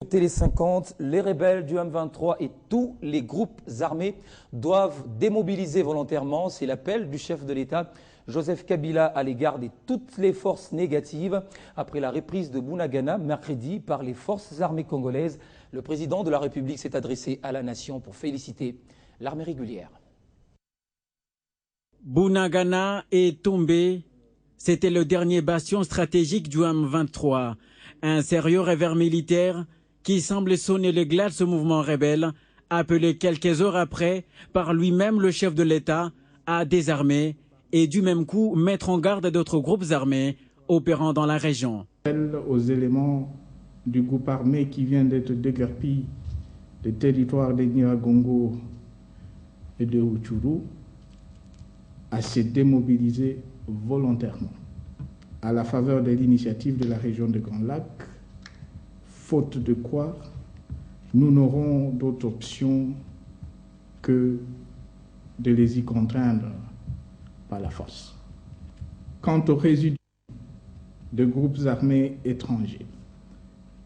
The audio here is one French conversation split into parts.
Télé 50, les rebelles du M23 et tous les groupes armés doivent démobiliser volontairement. C'est l'appel du chef de l'État, Joseph Kabila, à l'égard de toutes les forces négatives. Après la reprise de Bunagana mercredi par les forces armées congolaises, le président de la République s'est adressé à la nation pour féliciter l'armée régulière. Bunagana est tombé. C'était le dernier bastion stratégique du M23. Un sérieux revers militaire qui semble sonner le glas de ce mouvement rebelle, appelé quelques heures après par lui-même le chef de l'État à désarmer et du même coup mettre en garde d'autres groupes armés opérant dans la région. Aux éléments du groupe armé qui vient d'être déguerpi des territoires de Nyiragongo et de Rutshuru à se démobiliser volontairement à la faveur de l'initiative de la région de Grand Lac, faute de quoi nous n'aurons d'autre option que de les y contraindre par la force. Quant aux résidus de groupes armés étrangers,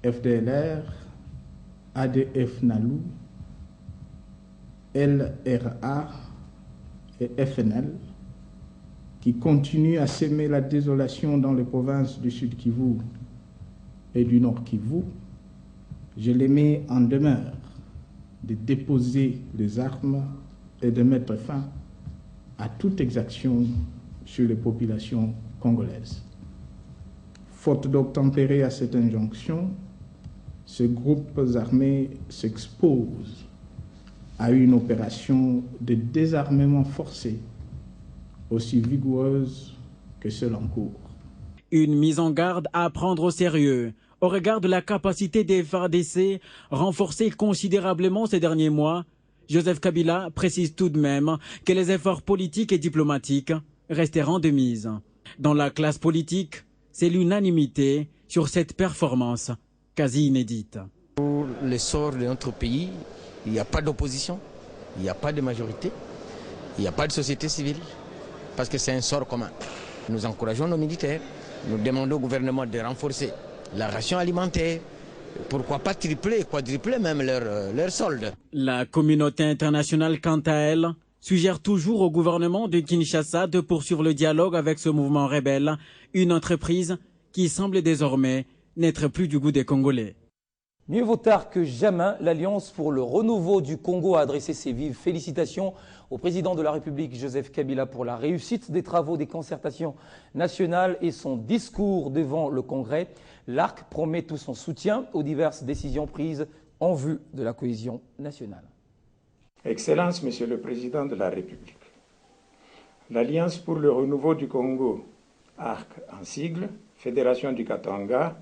FDLR, ADF Nalu, LRA et FNL, qui continuent à semer la désolation dans les provinces du Sud Kivu et du Nord Kivu, je les mets en demeure de déposer les armes et de mettre fin à toute exaction sur les populations congolaises. Faute d'obtempérer à cette injonction, ces groupes armés s'exposent à une opération de désarmement forcé aussi vigoureuse que celle en cours. Une mise en garde à prendre au sérieux au regard de la capacité des FARDC renforcée considérablement ces derniers mois. Joseph Kabila précise tout de même que les efforts politiques et diplomatiques resteront de mise. Dans la classe politique, c'est l'unanimité sur cette performance quasi inédite. Pour l'essor de notre pays, il n'y a pas d'opposition, il n'y a pas de majorité, il n'y a pas de société civile, parce que c'est un sort commun. Nous encourageons nos militaires, nous demandons au gouvernement de renforcer la ration alimentaire, pourquoi pas tripler, quadrupler même leur solde. La communauté internationale, quant à elle, suggère toujours au gouvernement de Kinshasa de poursuivre le dialogue avec ce mouvement rebelle, une entreprise qui semble désormais n'être plus du goût des Congolais. Mieux vaut tard que jamais, l'Alliance pour le renouveau du Congo a adressé ses vives félicitations au président de la République, Joseph Kabila, pour la réussite des travaux des concertations nationales et son discours devant le Congrès. L'ARC promet tout son soutien aux diverses décisions prises en vue de la cohésion nationale. Excellence, Monsieur le Président de la République, l'Alliance pour le renouveau du Congo, ARC en sigle, Fédération du Katanga,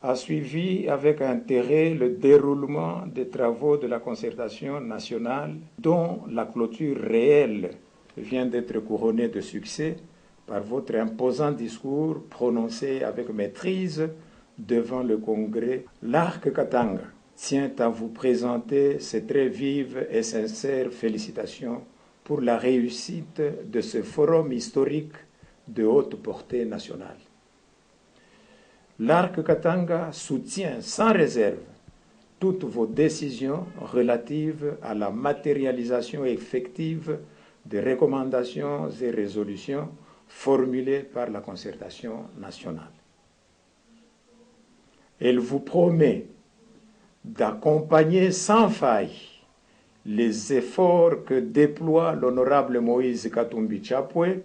a suivi avec intérêt le déroulement des travaux de la concertation nationale dont la clôture réelle vient d'être couronnée de succès par votre imposant discours prononcé avec maîtrise devant le Congrès. L'ARC Katanga tient à vous présenter ses très vives et sincères félicitations pour la réussite de ce forum historique de haute portée nationale. L'ARC Katanga soutient sans réserve toutes vos décisions relatives à la matérialisation effective des recommandations et résolutions formulées par la concertation nationale. Elle vous promet d'accompagner sans faille les efforts que déploie l'honorable Moïse Katumbi Chapwe,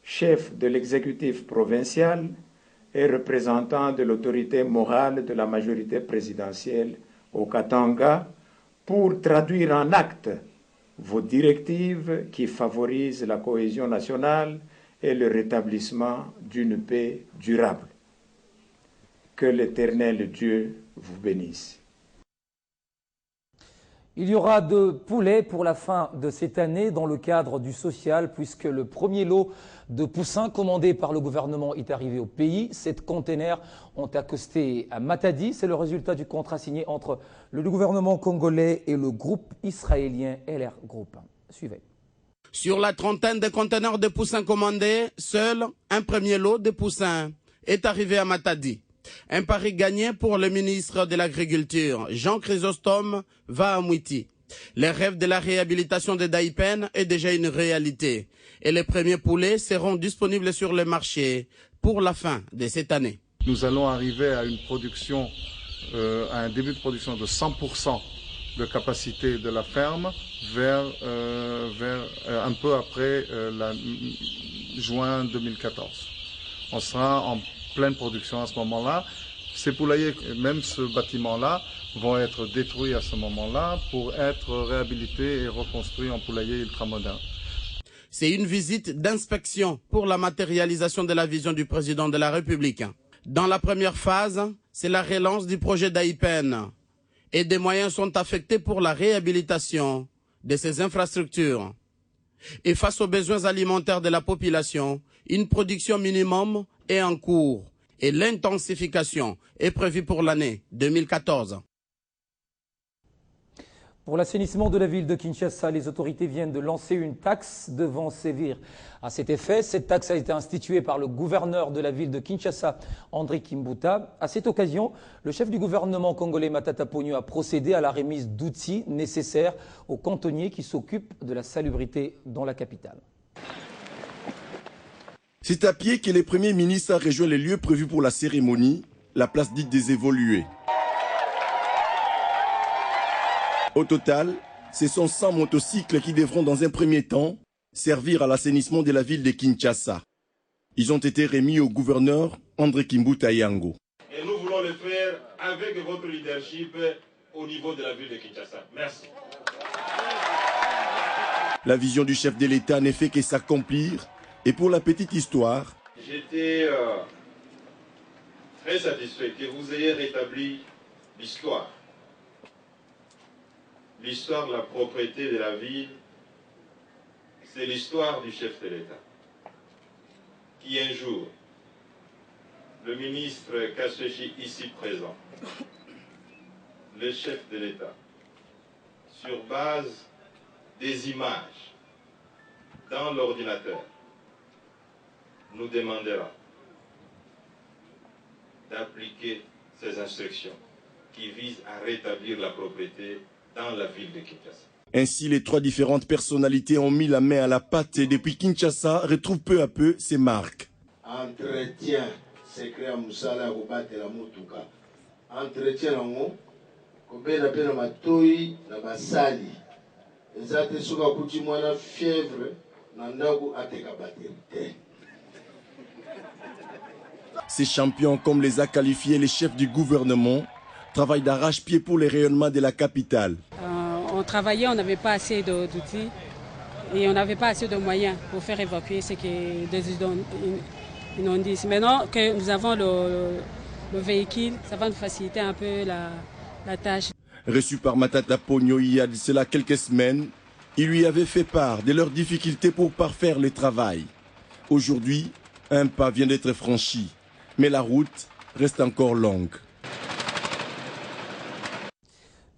chef de l'exécutif provincial et représentant de l'autorité morale de la majorité présidentielle au Katanga, pour traduire en actes vos directives qui favorisent la cohésion nationale et le rétablissement d'une paix durable. Que l'Éternel Dieu vous bénisse. Il y aura de poulets pour la fin de cette année dans le cadre du social, puisque le premier lot de poussins commandé par le gouvernement est arrivé au pays. 7 containers ont accosté à Matadi. C'est le résultat du contrat signé entre le gouvernement congolais et le groupe israélien LR Group. Suivez. Sur la trentaine de conteneurs de poussins commandés, seul un premier lot de poussins est arrivé à Matadi. Un pari gagné pour le ministre de l'Agriculture, Jean Chrysostome Vahamouiti. Les rêves de la réhabilitation de Daipen est déjà une réalité et les premiers poulets seront disponibles sur le marché pour la fin de cette année. Nous allons arriver à une production, à un début de production de 100% de capacité de la ferme vers un peu après juin 2014. On sera en pleine production à ce moment-là. Ces poulaillers, même ce bâtiment-là, vont être détruits à ce moment-là pour être réhabilités et reconstruits en poulailler ultramoderne. C'est une visite d'inspection pour la matérialisation de la vision du président de la République. Dans la première phase, c'est la relance du projet Daipen et des moyens sont affectés pour la réhabilitation de ces infrastructures. Et face aux besoins alimentaires de la population, une production minimum est en cours et l'intensification est prévue pour l'année 2014. Pour l'assainissement de la ville de Kinshasa, les autorités viennent de lancer une taxe devant sévir. À cet effet, cette taxe a été instituée par le gouverneur de la ville de Kinshasa, André Kimbuta. À cette occasion, le chef du gouvernement congolais Matata Ponyo a procédé à la remise d'outils nécessaires aux cantonniers qui s'occupent de la salubrité dans la capitale. C'est à pied que le Premier ministre a rejoint les lieux prévus pour la cérémonie, la place dite des évolués. Au total, ce sont 100 motocycles qui devront dans un premier temps servir à l'assainissement de la ville de Kinshasa. Ils ont été remis au gouverneur André Kimbuta Yango. Et nous voulons le faire avec votre leadership au niveau de la ville de Kinshasa. Merci. La vision du chef de l'État n'est fait que s'accomplir. Et pour la petite histoire, j'étais très satisfait que vous ayez rétabli l'histoire. L'histoire de la propriété de la ville, c'est l'histoire du chef de l'État. Qui un jour, le ministre Kassechi ici présent, le chef de l'État, sur base des images dans l'ordinateur, nous demandera d'appliquer ces instructions qui visent à rétablir la propriété dans la ville de Kinshasa. Ainsi, les trois différentes personnalités ont mis la main à la pâte et depuis Kinshasa retrouvent peu à peu ses marques. Entretien, secret à Moussala, Robate la Moutuka. Entretien en haut, Kobena Pena Matoi, la Basali. Ezate Souka Koutimwana, fièvre, Nandagu Ateka Baterite. Ces champions, comme les a qualifiés les chefs du gouvernement, travaillent d'arrache-pied pour les rayonnements de la capitale. On travaillait, on n'avait pas assez d'outils et on n'avait pas assez de moyens pour faire évacuer ce que des inondations. Maintenant que nous avons le véhicule, ça va nous faciliter un peu la tâche. Reçu par Matata Ponyo il y a de cela quelques semaines, il lui avait fait part de leurs difficultés pour parfaire le travail. Aujourd'hui, un pas vient d'être franchi, mais la route reste encore longue.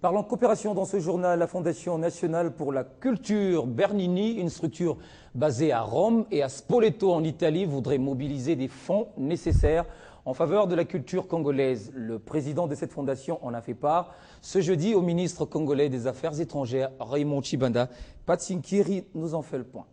Parlant de coopération dans ce journal, la Fondation nationale pour la culture Bernini, une structure basée à Rome et à Spoleto en Italie, voudrait mobiliser des fonds nécessaires en faveur de la culture congolaise. Le président de cette fondation en a fait part ce jeudi au ministre congolais des Affaires étrangères, Raymond Tshibanda. Patsinkiri nous en fait le point.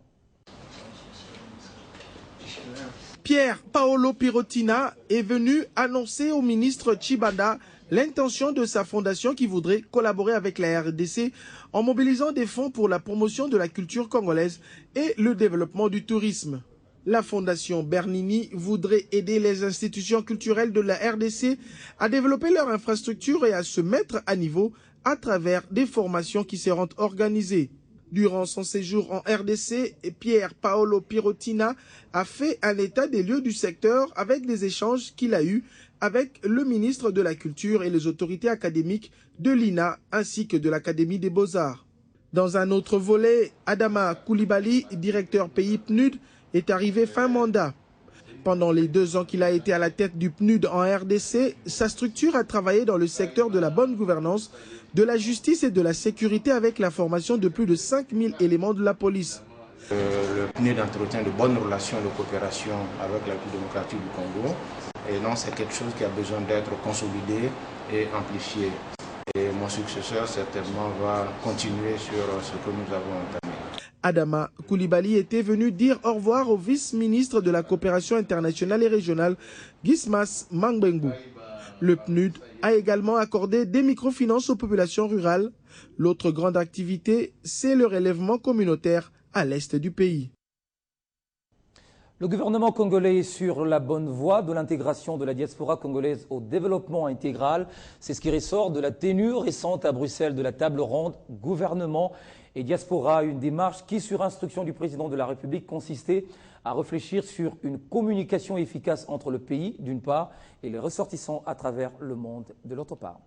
Pierre Paolo Pirotina est venu annoncer au ministre Tshibanda l'intention de sa fondation qui voudrait collaborer avec la RDC en mobilisant des fonds pour la promotion de la culture congolaise et le développement du tourisme. La fondation Bernini voudrait aider les institutions culturelles de la RDC à développer leur infrastructure et à se mettre à niveau à travers des formations qui seront organisées. Durant son séjour en RDC, Pierre Paolo Pirotina a fait un état des lieux du secteur avec des échanges qu'il a eus avec le ministre de la Culture et les autorités académiques de l'INA ainsi que de l'Académie des Beaux-Arts. Dans un autre volet, Adama Koulibaly, directeur pays PNUD, est arrivé fin mandat. Pendant les 2 ans qu'il a été à la tête du PNUD en RDC, sa structure a travaillé dans le secteur de la bonne gouvernance, de la justice et de la sécurité avec la formation de plus de 5000 éléments de la police. Le PNUD entretient de bonnes relations de coopération avec la République démocratique du Congo Et non, c'est quelque chose qui a besoin d'être consolidé et amplifié. Et mon successeur, certainement, va continuer sur ce que nous avons entamé. Adama Koulibaly était venu dire au revoir au vice-ministre de la coopération internationale et régionale, Gismas Mangbengu. Le PNUD a également accordé des microfinances aux populations rurales. L'autre grande activité, c'est le relèvement communautaire à l'est du pays. Le gouvernement congolais est sur la bonne voie de l'intégration de la diaspora congolaise au développement intégral. C'est ce qui ressort de la tenue récente à Bruxelles de la table ronde gouvernement et diaspora, une démarche qui, sur instruction du président de la République, consistait à réfléchir sur une communication efficace entre le pays, d'une part, et les ressortissants à travers le monde, de l'autre part.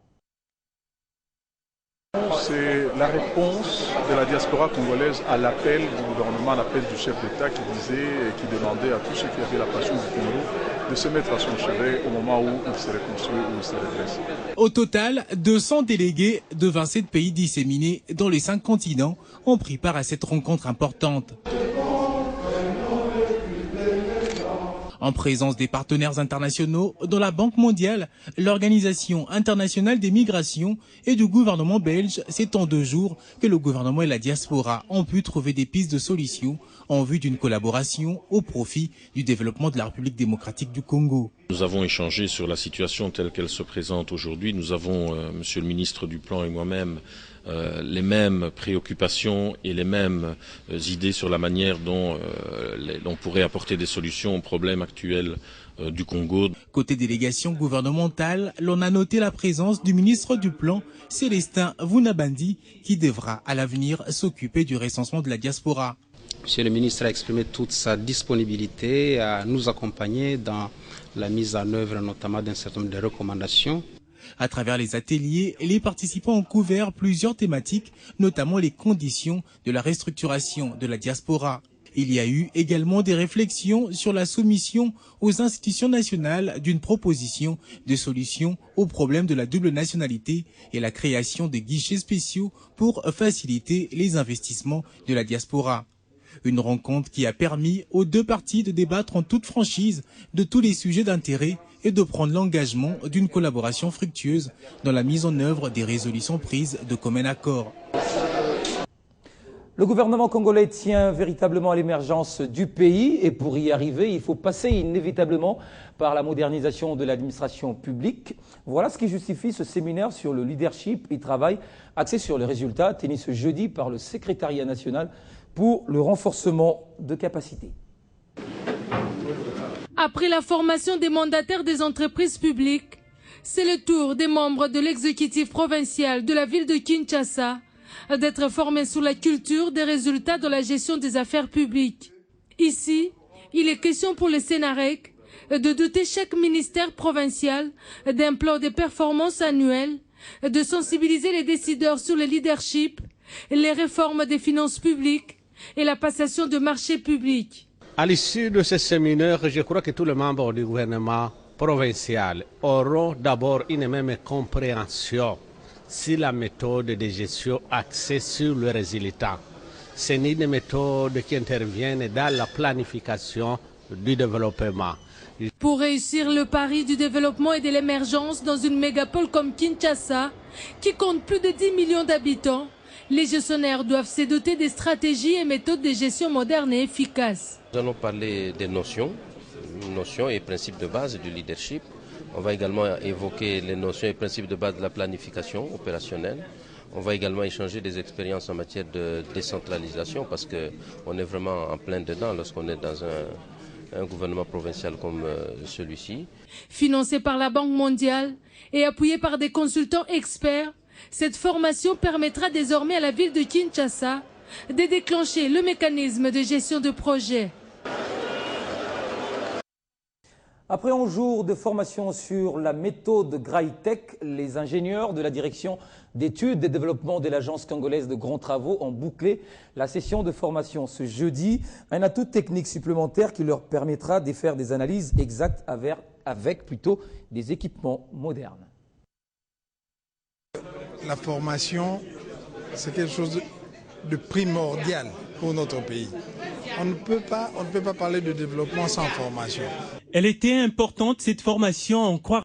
C'est la réponse de la diaspora congolaise à l'appel du gouvernement, l'appel du chef d'État qui disait et qui demandait à tous ceux qui avaient la passion du Congo de se mettre à son chevet au moment où il serait construit ou il serait dressé. Au total, 200 délégués de 27 pays disséminés dans les 5 continents ont pris part à cette rencontre importante. En présence des partenaires internationaux, dont la Banque mondiale, l'Organisation internationale des migrations et du gouvernement belge, c'est en 2 jours que le gouvernement et la diaspora ont pu trouver des pistes de solutions en vue d'une collaboration au profit du développement de la République démocratique du Congo. Nous avons échangé sur la situation telle qu'elle se présente aujourd'hui. Nous avons, Monsieur le ministre du Plan et moi-même, les mêmes préoccupations et les mêmes idées sur la manière dont l'on pourrait apporter des solutions aux problèmes actuels du Congo. Côté délégation gouvernementale, l'on a noté la présence du ministre du Plan, Célestin Vunabandi, qui devra à l'avenir s'occuper du recensement de la diaspora. Monsieur le ministre a exprimé toute sa disponibilité à nous accompagner dans la mise en œuvre notamment d'un certain nombre de recommandations. À travers les ateliers, les participants ont couvert plusieurs thématiques, notamment les conditions de la restructuration de la diaspora. Il y a eu également des réflexions sur la soumission aux institutions nationales d'une proposition de solution au problème de la double nationalité et la création de guichets spéciaux pour faciliter les investissements de la diaspora. Une rencontre qui a permis aux 2 parties de débattre en toute franchise de tous les sujets d'intérêt et de prendre l'engagement d'une collaboration fructueuse dans la mise en œuvre des résolutions prises de commun accord. Le gouvernement congolais tient véritablement à l'émergence du pays et pour y arriver, il faut passer inévitablement par la modernisation de l'administration publique. Voilà ce qui justifie ce séminaire sur le leadership et travail axé sur les résultats tenu ce jeudi par le secrétariat national pour le renforcement de capacités. Après la formation des mandataires des entreprises publiques, c'est le tour des membres de l'exécutif provincial de la ville de Kinshasa d'être formés sur la culture des résultats dans la gestion des affaires publiques. Ici, il est question pour le Sénarec de doter chaque ministère provincial d'un plan de performance annuel, de sensibiliser les décideurs sur le leadership, les réformes des finances publiques et la passation de marchés publics. À l'issue de ce séminaire, je crois que tous les membres du gouvernement provincial auront d'abord une même compréhension sur la méthode de gestion axée sur le résultat. C'est une méthode qui intervient dans la planification du développement. Pour réussir le pari du développement et de l'émergence dans une mégapole comme Kinshasa, qui compte plus de 10 millions d'habitants, les gestionnaires doivent se doter des stratégies et méthodes de gestion modernes et efficaces. Nous allons parler des notions et principes de base du leadership. On va également évoquer les notions et principes de base de la planification opérationnelle. On va également échanger des expériences en matière de décentralisation parce qu'on est vraiment en plein dedans lorsqu'on est dans un gouvernement provincial comme celui-ci. Financé par la Banque mondiale et appuyé par des consultants experts, cette formation permettra désormais à la ville de Kinshasa de déclencher le mécanisme de gestion de projet. Après un jour de formation sur la méthode Graitech, les ingénieurs de la direction d'études et développement de l'agence congolaise de grands travaux ont bouclé la session de formation ce jeudi. Un atout technique supplémentaire qui leur permettra de faire des analyses exactes avec des équipements modernes. La formation, c'est quelque chose de primordial pour notre pays. On ne peut pas parler de développement sans formation. Elle était importante, cette formation, en croire